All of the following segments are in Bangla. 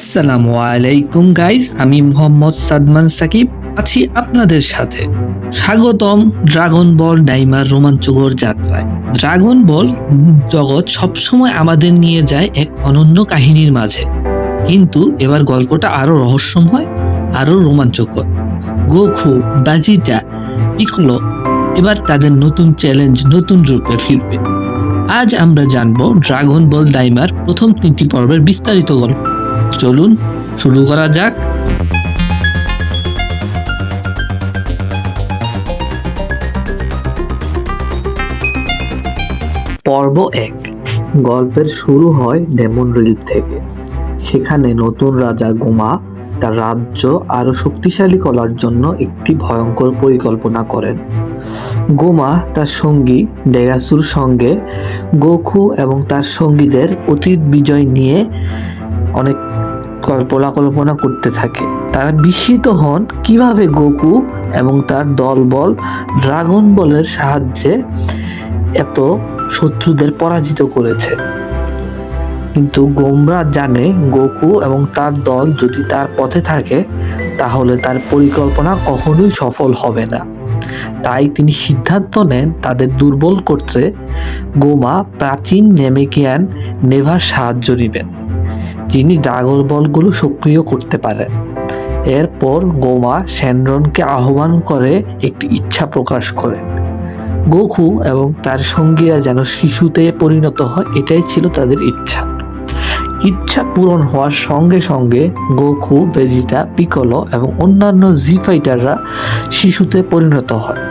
আসসালামু আলাইকুম গাইস, আমি মোহাম্মদ সাদমান সাকিব আছি আপনাদের সাথে। স্বাগতম ড্রাগন বল ডাইমার রোমাঞ্চকর যাত্রায়। ড্রাগন বল জগৎ সবসময় আমাদের নিয়ে যায় এক অনন্য কাহিনীর মাঝে, কিন্তু এবার গল্পটা আরো রহস্যময়, আরো রোমাঞ্চকর। গোকু, বাজিটা, পিকলো এবার তাদের নতুন চ্যালেঞ্জ নতুন রূপে ফিরবে। আজ আমরা জানবো ড্রাগন বল ডাইমার প্রথম 3টি পর্বের বিস্তারিত গল্প। চলুন শুরু করা যাক। পর্ব 1। গল্পের শুরু হয় ডেমন রিল থেকে। সেখানে নতুন রাজা গোমা তার রাজ্য আরো শক্তিশালী করার জন্য একটি ভয়ঙ্কর পরিকল্পনা করেন। গোমা তার সঙ্গী ডেগাসুর সঙ্গে গোকু এবং তার সঙ্গীদের অতীত বিজয় নিয়ে অনেক কল্পনা করতে থাকে। তারা বিস্মিত হন কিভাবে গোকু এবং তার দলবল ড্রাগন বলের সাহায্যে এত শত্রুদের পরাজিত করেছে। কিন্তু গোমরা জানে গোকু এবং তার দল যদি তার পথে থাকে তাহলে তার পরিকল্পনা কখনোই সফল হবে না। তাই তিনি সিদ্ধান্ত নেন তাদের দুর্বল করতে গোমা প্রাচীন নেমেকিয়ান নেভার সাহায্য নেবেন, যিনি ড্রাগন বলগুলো সক্রিয় করতে পারেন। এরপর গোমা শ্যানরনকে আহ্বান করে একটি ইচ্ছা প্রকাশ করেন। গোকু এবং তার সঙ্গীরা যেন শিশুতে পরিণত হয়, এটাই ছিল তাদের ইচ্ছা। ইচ্ছা পূরণ হওয়ার সঙ্গে সঙ্গে গোকু, বেজিটা, পিকলো এবং অন্যান্য জি ফাইটাররা শিশুতে পরিণত হয়।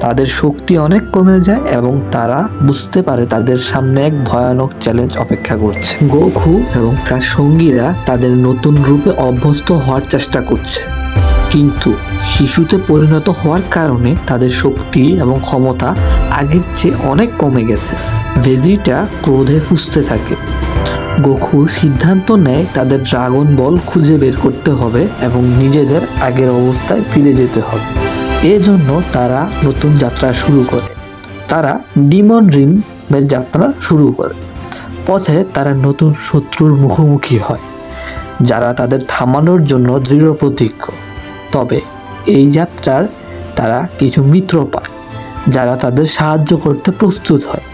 তাদের শক্তি অনেক কমে যায় এবং তারা বুঝতে পারে তাদের সামনে এক ভয়ানক চ্যালেঞ্জ অপেক্ষা করছে। গোকু এবং তার সঙ্গীরা তাদের নতুন রূপে অভ্যস্ত হওয়ার চেষ্টা করছে, কিন্তু শিশুতে পরিণত হওয়ার কারণে তাদের শক্তি এবং ক্ষমতা আগের চেয়ে অনেক কমে গেছে। ভেজিটা ক্রোধে ফুঁসতে থাকে। গোকু সিদ্ধান্ত নেয় তাদের ড্রাগন বল খুঁজে বের করতে হবে এবং নিজেদের আগের অবস্থায় ফিরে যেতে হবে। এজন্য তারা নতুন যাত্রা শুরু করে। তারা ডিমন রিনের যাত্রা শুরু করে। পথে তারা নতুন শত্রুর মুখোমুখি হয়, যারা তাদের থামানোর জন্য দৃঢ় প্রতিজ্ঞ। তবে এই যাত্রার তারা কিছু মিত্র পায়, যারা তাদের সাহায্য করতে প্রস্তুত হয়।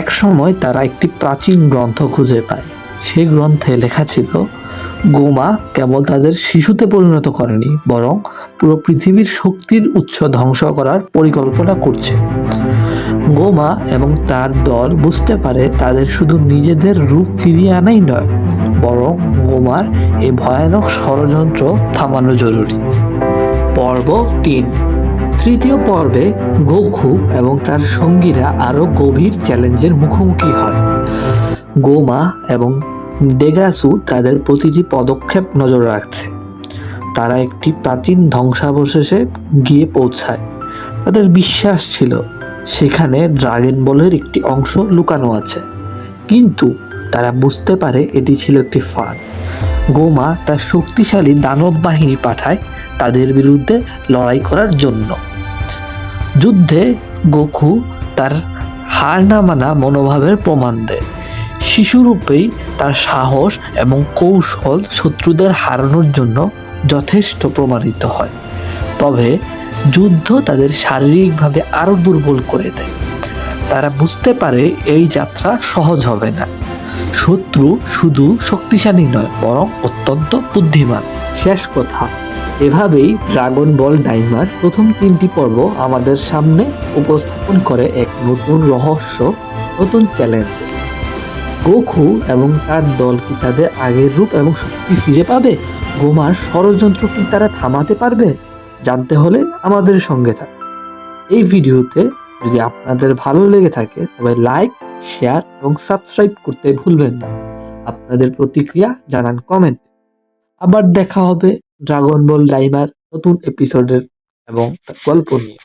এক সময় তারা একটি প্রাচীন গ্রন্থ খুঁজে পায়। সেই গ্রন্থে লেখা ছিল গোমা কেবল তাদের শিশুতে পরিণত করেনি, বরং পুরো পৃথিবীর শক্তির উৎস ধ্বংস করার পরিকল্পনা করছে। গোমা এবং তার দল বুঝতে পারে তাদের শুধু নিজেদের রূপ ফিরিয়ে আনাই নয়, বরং গোমার এই ভয়ানক ষড়যন্ত্র থামানো জরুরি। পর্ব 3। তৃতীয় পর্বে গোকু এবং তার সঙ্গীরা আরো গভীর চ্যালেঞ্জের মুখোমুখি হয়। গোমা এবং ডেগাসু তাদের প্রতিটি পদক্ষেপ নজর রাখছে। তারা একটি প্রাচীন ধ্বংসাবশেষে গিয়ে পৌঁছায়। তাদের বিশ্বাস ছিল সেখানে ড্রাগন বলের একটি অংশ লুকানো আছে, কিন্তু তারা বুঝতে পারে এটি ছিল একটি ফাঁদ। গোমা তার শক্তিশালী দানব বাহিনী পাঠায় তাদের বিরুদ্ধে লড়াই করার জন্য। যুদ্ধে গোকু তার হার না মানা মনোভাবের প্রমাণ দেয়। শিশুরূপেই তার সাহস এবং কৌশল শত্রুদের হারানোর জন্য যথেষ্ট প্রমাণিত হয়। তবে যুদ্ধ তাদের শারীরিকভাবে আরো দুর্বল করে দেয়। তারা বুঝতে পারে এই যাত্রা সহজ হবে না। শত্রু শুধু শক্তিশালী নয়, বরং অত্যন্ত বুদ্ধিমান। শেষ কথা, এভাবেই ড্রাগন বল ডাইমার প্রথম 3টি পর্ব আমাদের সামনে উপস্থাপন করে এক নতুন রহস্য, নতুন চ্যালেঞ্জ। গোকু এবং তার দল কি তাদের আগের রূপ এবং শক্তি ফিরে পাবে? গোমার ষড়যন্ত্র কি তারা থামাতে পারবে? জানতে হলে আমাদের সঙ্গে থাকুন। এই ভিডিওতে যদি আপনাদের ভালো লেগে থাকে তবে লাইক, শেয়ার এবং সাবস্ক্রাইব করতে ভুলবেন না। আপনাদের প্রতিক্রিয়া জানান কমেন্ট। আবার দেখা হবে ড্রাগন বল ডাইমার নতুন এপিসোডের এবং গল্প নিয়ে।